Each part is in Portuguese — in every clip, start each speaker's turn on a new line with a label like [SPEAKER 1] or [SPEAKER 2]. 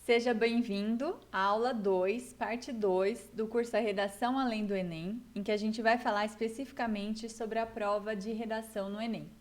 [SPEAKER 1] Seja bem-vindo à aula 2, parte 2 do curso A Redação Além do Enem, em que a gente vai falar especificamente sobre a prova de redação no Enem.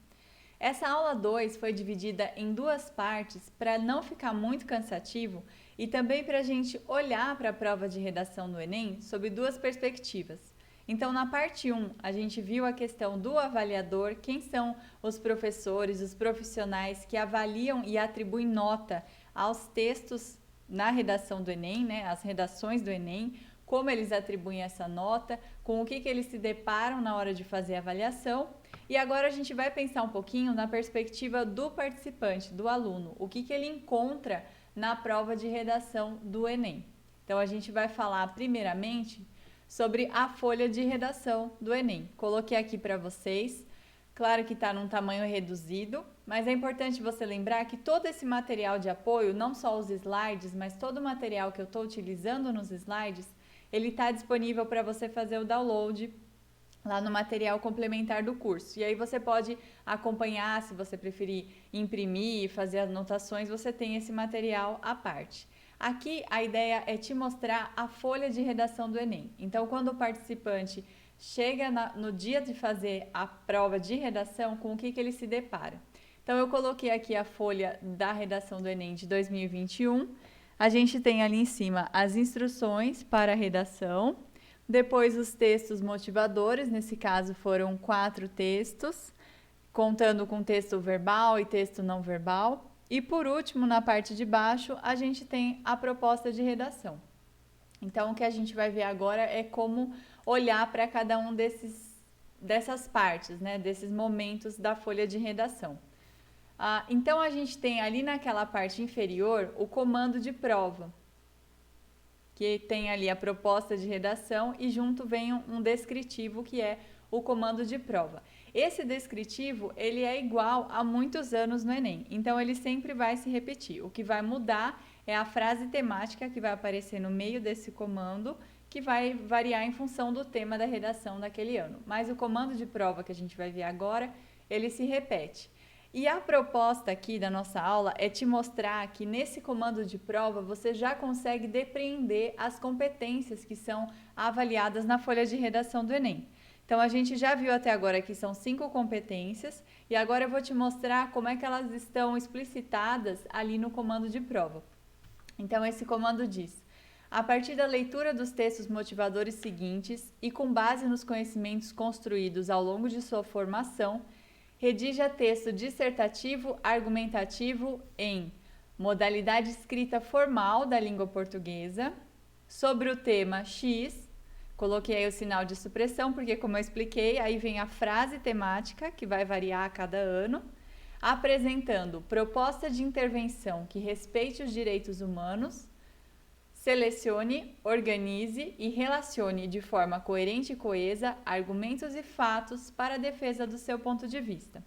[SPEAKER 1] Essa aula 2 foi dividida em duas partes para não ficar muito cansativo e também para a gente olhar para a prova de redação no Enem sob duas perspectivas. Então, na parte 1, a gente viu a questão do avaliador, quem são os professores, os profissionais que avaliam e atribuem nota aos textos na redação do Enem, né, as redações do Enem, como eles atribuem essa nota, com o que eles se deparam na hora de fazer a avaliação. E agora a gente vai pensar um pouquinho na perspectiva do participante, do aluno, o que ele encontra na prova de redação do Enem. Então a gente vai falar primeiramente sobre a folha de redação do Enem. Coloquei aqui para vocês, claro que está num tamanho reduzido, mas é importante você lembrar que todo esse material de apoio, não só os slides, mas todo o material que eu estou utilizando nos slides, ele está disponível para você fazer o download lá no material complementar do curso. E aí você pode acompanhar, se você preferir imprimir, fazer anotações, você tem esse material à parte. Aqui a ideia é te mostrar a folha de redação do Enem. Então, quando o participante chega no dia de fazer a prova de redação, com o que ele se depara? Então, eu coloquei aqui a folha da redação do Enem de 2021. A gente tem ali em cima as instruções para a redação, depois os textos motivadores, nesse caso foram 4 textos, contando com texto verbal e texto não verbal. E por último, na parte de baixo, a gente tem a proposta de redação. Então, o que a gente vai ver agora é como olhar para cada um dessas partes, né, desses momentos da folha de redação. Então, a gente tem ali naquela parte inferior o comando de prova, que tem ali a proposta de redação e junto vem um descritivo que é o comando de prova. Esse descritivo, ele é igual há muitos anos no Enem, então ele sempre vai se repetir. O que vai mudar é a frase temática que vai aparecer no meio desse comando, que vai variar em função do tema da redação daquele ano. Mas o comando de prova que a gente vai ver agora, ele se repete. E a proposta aqui da nossa aula é te mostrar que nesse comando de prova você já consegue depreender as competências que são avaliadas na folha de redação do Enem. Então, a gente já viu até agora que são 5 competências e agora eu vou te mostrar como é que elas estão explicitadas ali no comando de prova. Então, esse comando diz: a partir da leitura dos textos motivadores seguintes e com base nos conhecimentos construídos ao longo de sua formação, redija texto dissertativo argumentativo em modalidade escrita formal da língua portuguesa, sobre o tema X. Coloquei aí o sinal de supressão, porque como eu expliquei, aí vem a frase temática, que vai variar a cada ano, apresentando proposta de intervenção que respeite os direitos humanos. Selecione, organize e relacione de forma coerente e coesa argumentos e fatos para a defesa do seu ponto de vista.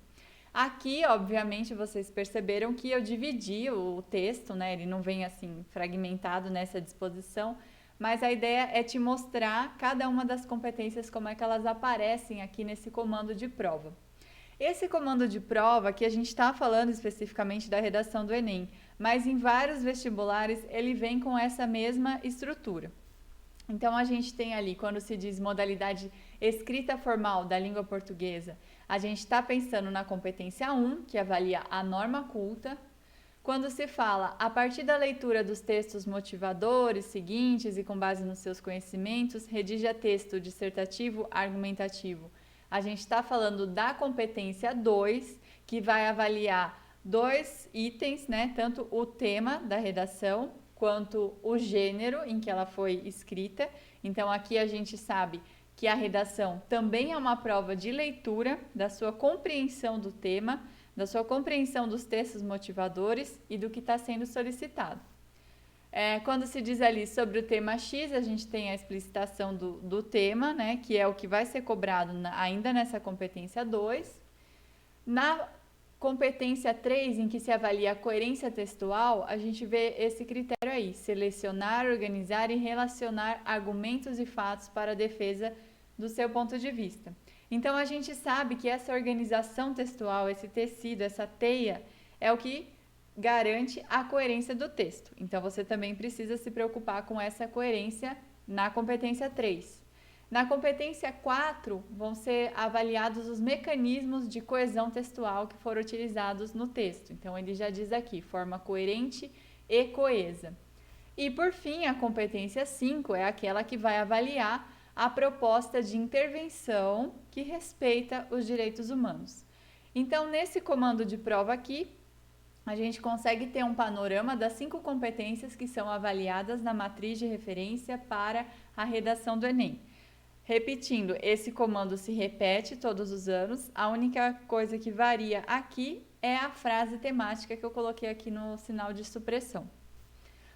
[SPEAKER 1] Aqui, obviamente, vocês perceberam que eu dividi o texto, né? Ele não vem assim fragmentado nessa disposição, mas a ideia é te mostrar cada uma das competências, como é que elas aparecem aqui nesse comando de prova. Esse comando de prova, que a gente está falando especificamente da redação do Enem, mas em vários vestibulares ele vem com essa mesma estrutura. Então, a gente tem ali, quando se diz modalidade escrita formal da língua portuguesa, a gente está pensando na competência 1, que avalia a norma culta. Quando se fala a partir da leitura dos textos motivadores seguintes e com base nos seus conhecimentos, redija texto dissertativo argumentativo. A gente está falando da competência 2, que vai avaliar 2 itens, né? Tanto o tema da redação quanto o gênero em que ela foi escrita. Então, aqui a gente sabe que a redação também é uma prova de leitura da sua compreensão do tema, da sua compreensão dos textos motivadores e do que está sendo solicitado. Quando se diz ali sobre o tema X, a gente tem a explicitação do tema, né, que é o que vai ser cobrado ainda nessa competência 2. Na competência 3, em que se avalia a coerência textual, a gente vê esse critério aí: selecionar, organizar e relacionar argumentos e fatos para a defesa do seu ponto de vista. Então, a gente sabe que essa organização textual, esse tecido, essa teia, é o que garante a coerência do texto. Então, você também precisa se preocupar com essa coerência na competência 3. Na competência 4, vão ser avaliados os mecanismos de coesão textual que foram utilizados no texto. Então, ele já diz aqui, forma coerente e coesa. E, por fim, a competência 5 é aquela que vai avaliar a proposta de intervenção que respeita os direitos humanos. Então, nesse comando de prova aqui, a gente consegue ter um panorama das 5 competências que são avaliadas na matriz de referência para a redação do Enem. Repetindo, esse comando se repete todos os anos, a única coisa que varia aqui é a frase temática que eu coloquei aqui no sinal de supressão.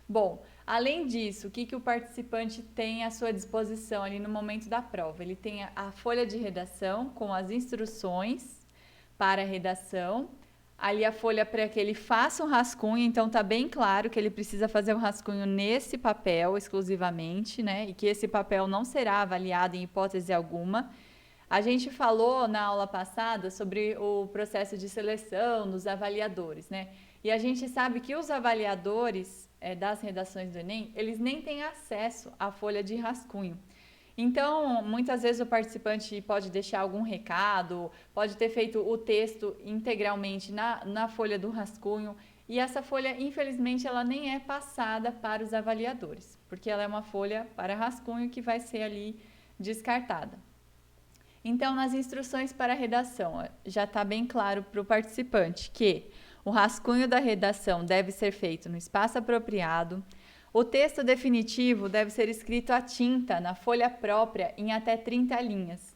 [SPEAKER 1] Bom, além disso, o que o participante tem à sua disposição ali no momento da prova? Ele tem a folha de redação com as instruções para a redação, ali a folha para que ele faça um rascunho, então tá bem claro que ele precisa fazer um rascunho nesse papel exclusivamente, né? E que esse papel não será avaliado em hipótese alguma. A gente falou na aula passada sobre o processo de seleção dos avaliadores, né? E a gente sabe que os avaliadores das redações do Enem, eles nem têm acesso à folha de rascunho. Então, muitas vezes o participante pode deixar algum recado, pode ter feito o texto integralmente na folha do rascunho, e essa folha, infelizmente, ela nem é passada para os avaliadores, porque ela é uma folha para rascunho que vai ser ali descartada. Então, nas instruções para a redação, já está bem claro para o participante que o rascunho da redação deve ser feito no espaço apropriado. O texto definitivo deve ser escrito à tinta, na folha própria, em até 30 linhas.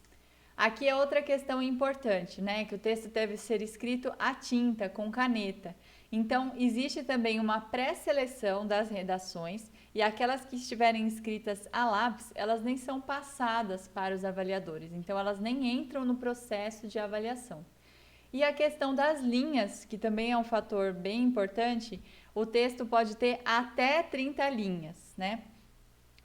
[SPEAKER 1] Aqui é outra questão importante, né? Que o texto deve ser escrito à tinta, com caneta. Então, existe também uma pré-seleção das redações e aquelas que estiverem escritas a lápis, elas nem são passadas para os avaliadores. Então, elas nem entram no processo de avaliação. E a questão das linhas, que também é um fator bem importante, o texto pode ter até 30 linhas, né?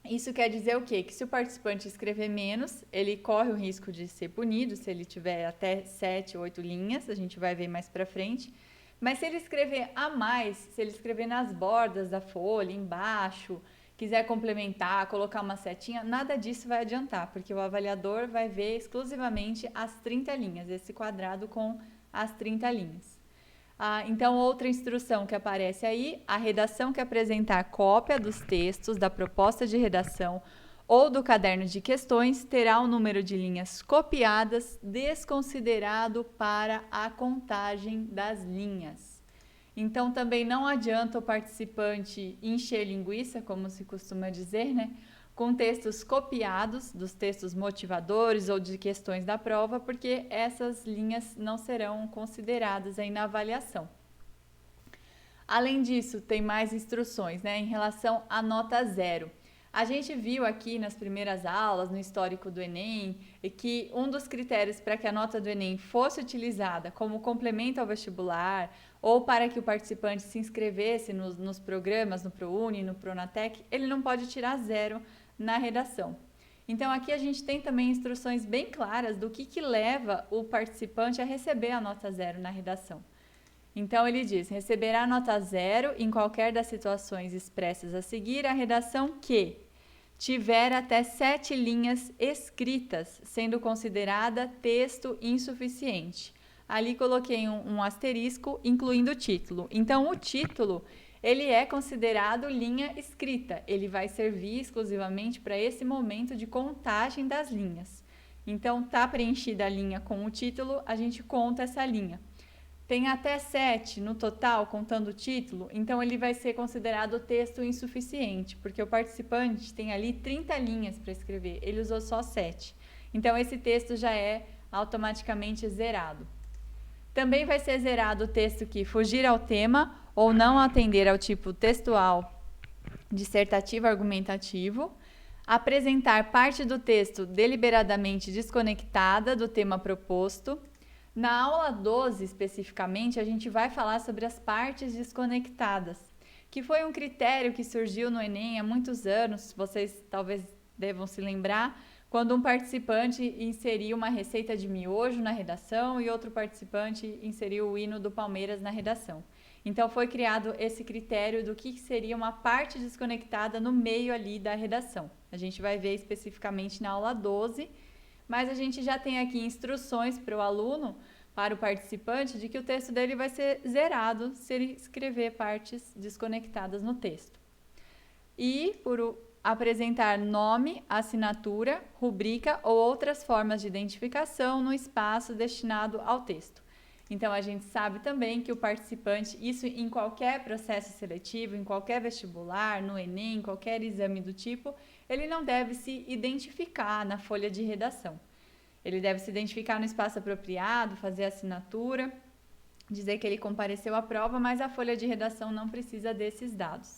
[SPEAKER 1] Isso quer dizer o quê? Que se o participante escrever menos, ele corre o risco de ser punido, se ele tiver até 7, 8 linhas, a gente vai ver mais pra frente. Mas se ele escrever a mais, se ele escrever nas bordas da folha, embaixo, quiser complementar, colocar uma setinha, nada disso vai adiantar, porque o avaliador vai ver exclusivamente as 30 linhas, esse quadrado com as 30 linhas. Então, outra instrução que aparece aí, a redação que apresentar cópia dos textos da proposta de redação ou do caderno de questões terá o número de linhas copiadas desconsiderado para a contagem das linhas. Então, também não adianta o participante encher linguiça, como se costuma dizer, né? Com textos copiados dos textos motivadores ou de questões da prova, porque essas linhas não serão consideradas aí na avaliação. Além disso, tem mais instruções, né, em relação à nota 0. A gente viu aqui nas primeiras aulas, no histórico do Enem, que um dos critérios para que a nota do Enem fosse utilizada como complemento ao vestibular ou para que o participante se inscrevesse nos programas, no ProUni, no Pronatec, ele não pode tirar 0 na redação. Então, aqui a gente tem também instruções bem claras do que leva o participante a receber a nota 0 na redação. Então, ele diz, receberá nota 0 em qualquer das situações expressas a seguir a redação que tiver até 7 linhas escritas, sendo considerada texto insuficiente. Ali coloquei um asterisco, incluindo o título. Então, o título, ele é considerado linha escrita. Ele vai servir exclusivamente para esse momento de contagem das linhas. Então, tá preenchida a linha com o título, a gente conta essa linha. Tem até 7 no total, contando o título, então ele vai ser considerado texto insuficiente, porque o participante tem ali 30 linhas para escrever, ele usou só 7. Então, esse texto já é automaticamente zerado. Também vai ser zerado o texto que fugir ao tema ou não atender ao tipo textual, dissertativo, argumentativo, apresentar parte do texto deliberadamente desconectada do tema proposto. Na aula 12, especificamente, a gente vai falar sobre as partes desconectadas, que foi um critério que surgiu no Enem há muitos anos, vocês talvez devam se lembrar, quando um participante inseriu uma receita de miojo na redação e outro participante inseriu o hino do Palmeiras na redação. Então foi criado esse critério do que seria uma parte desconectada no meio ali da redação. A gente vai ver especificamente na aula 12, mas a gente já tem aqui instruções para o aluno, para o participante, de que o texto dele vai ser zerado se ele escrever partes desconectadas no texto. E por apresentar nome, assinatura, rubrica ou outras formas de identificação no espaço destinado ao texto. Então, a gente sabe também que o participante, isso em qualquer processo seletivo, em qualquer vestibular, no Enem, qualquer exame do tipo, ele não deve se identificar na folha de redação. Ele deve se identificar no espaço apropriado, fazer a assinatura, dizer que ele compareceu à prova, mas a folha de redação não precisa desses dados.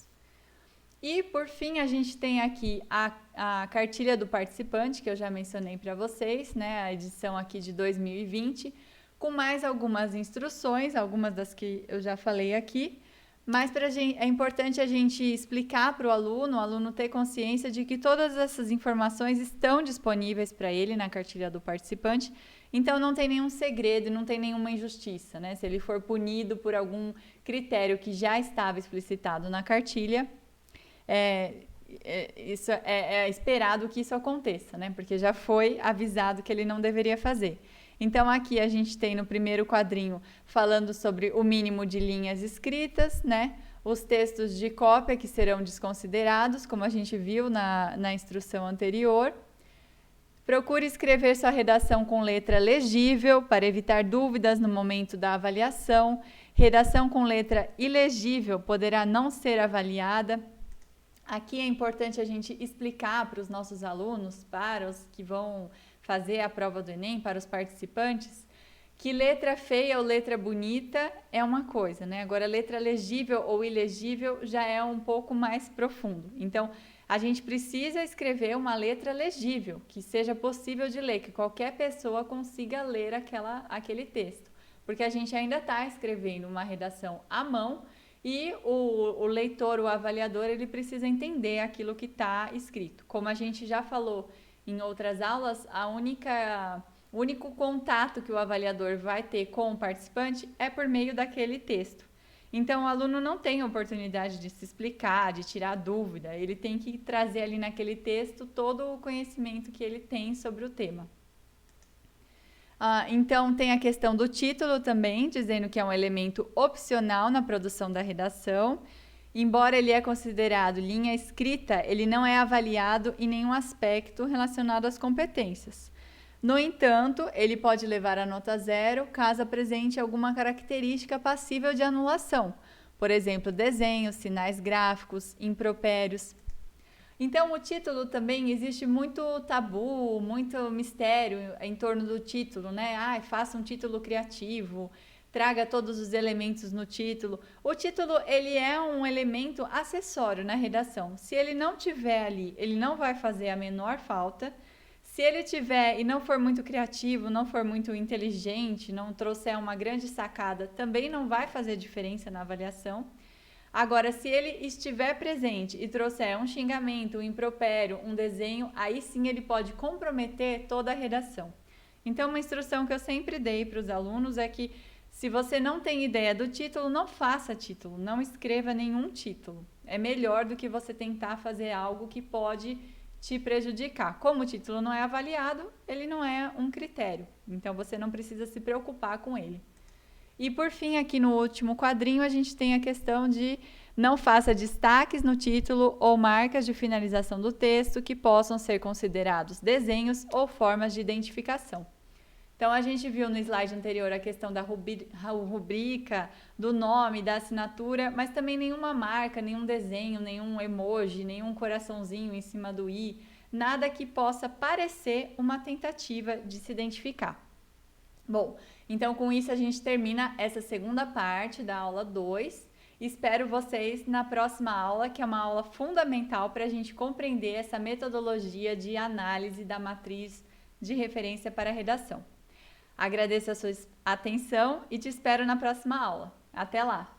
[SPEAKER 1] E, por fim, a gente tem aqui a cartilha do participante, que eu já mencionei para vocês, né? A edição aqui de 2020, com mais algumas instruções, algumas das que eu já falei aqui, mas é importante a gente explicar para o aluno ter consciência de que todas essas informações estão disponíveis para ele na cartilha do participante, então não tem nenhum segredo, não tem nenhuma injustiça, né? Se ele for punido por algum critério que já estava explicitado na cartilha, é esperado que isso aconteça, né? Porque já foi avisado que ele não deveria fazer. Então, aqui a gente tem no primeiro quadrinho falando sobre o mínimo de linhas escritas, né? Os textos de cópia que serão desconsiderados, como a gente viu na instrução anterior. Procure escrever sua redação com letra legível para evitar dúvidas no momento da avaliação. Redação com letra ilegível poderá não ser avaliada. Aqui é importante a gente explicar para os nossos alunos, para os que vão fazer a prova do Enem, para os participantes, que letra feia ou letra bonita é uma coisa, né? Agora, letra legível ou ilegível já é um pouco mais profundo. Então, a gente precisa escrever uma letra legível, que seja possível de ler, que qualquer pessoa consiga ler aquele texto. Porque a gente ainda está escrevendo uma redação à mão e o leitor, o avaliador, ele precisa entender aquilo que está escrito. Como a gente já falou em outras aulas, o único contato que o avaliador vai ter com o participante é por meio daquele texto. Então, o aluno não tem oportunidade de se explicar, de tirar dúvida, ele tem que trazer ali naquele texto todo o conhecimento que ele tem sobre o tema. Então, tem a questão do título também, dizendo que é um elemento opcional na produção da redação. Embora ele é considerado linha escrita, ele não é avaliado em nenhum aspecto relacionado às competências. No entanto, ele pode levar a nota 0 caso apresente alguma característica passível de anulação, por exemplo, desenhos, sinais gráficos, impropérios. Então, o título também existe muito tabu, muito mistério em torno do título, né? Faça um título criativo, traga todos os elementos no título. O título, ele é um elemento acessório na redação. Se ele não tiver ali, ele não vai fazer a menor falta. Se ele tiver e não for muito criativo, não for muito inteligente, não trouxer uma grande sacada, também não vai fazer diferença na avaliação. Agora, se ele estiver presente e trouxer um xingamento, um impropério, um desenho, aí sim ele pode comprometer toda a redação. Então, uma instrução que eu sempre dei para os alunos é que, se você não tem ideia do título, não faça título, não escreva nenhum título. É melhor do que você tentar fazer algo que pode te prejudicar. Como o título não é avaliado, ele não é um critério. Então, você não precisa se preocupar com ele. E, por fim, aqui no último quadrinho, a gente tem a questão de não faça destaques no título ou marcas de finalização do texto que possam ser considerados desenhos ou formas de identificação. Então, a gente viu no slide anterior a questão da rubrica, do nome, da assinatura, mas também nenhuma marca, nenhum desenho, nenhum emoji, nenhum coraçãozinho em cima do i, nada que possa parecer uma tentativa de se identificar. Bom, então com isso a gente termina essa segunda parte da aula 2. Espero vocês na próxima aula, que é uma aula fundamental para a gente compreender essa metodologia de análise da matriz de referência para a redação. Agradeço a sua atenção e te espero na próxima aula. Até lá!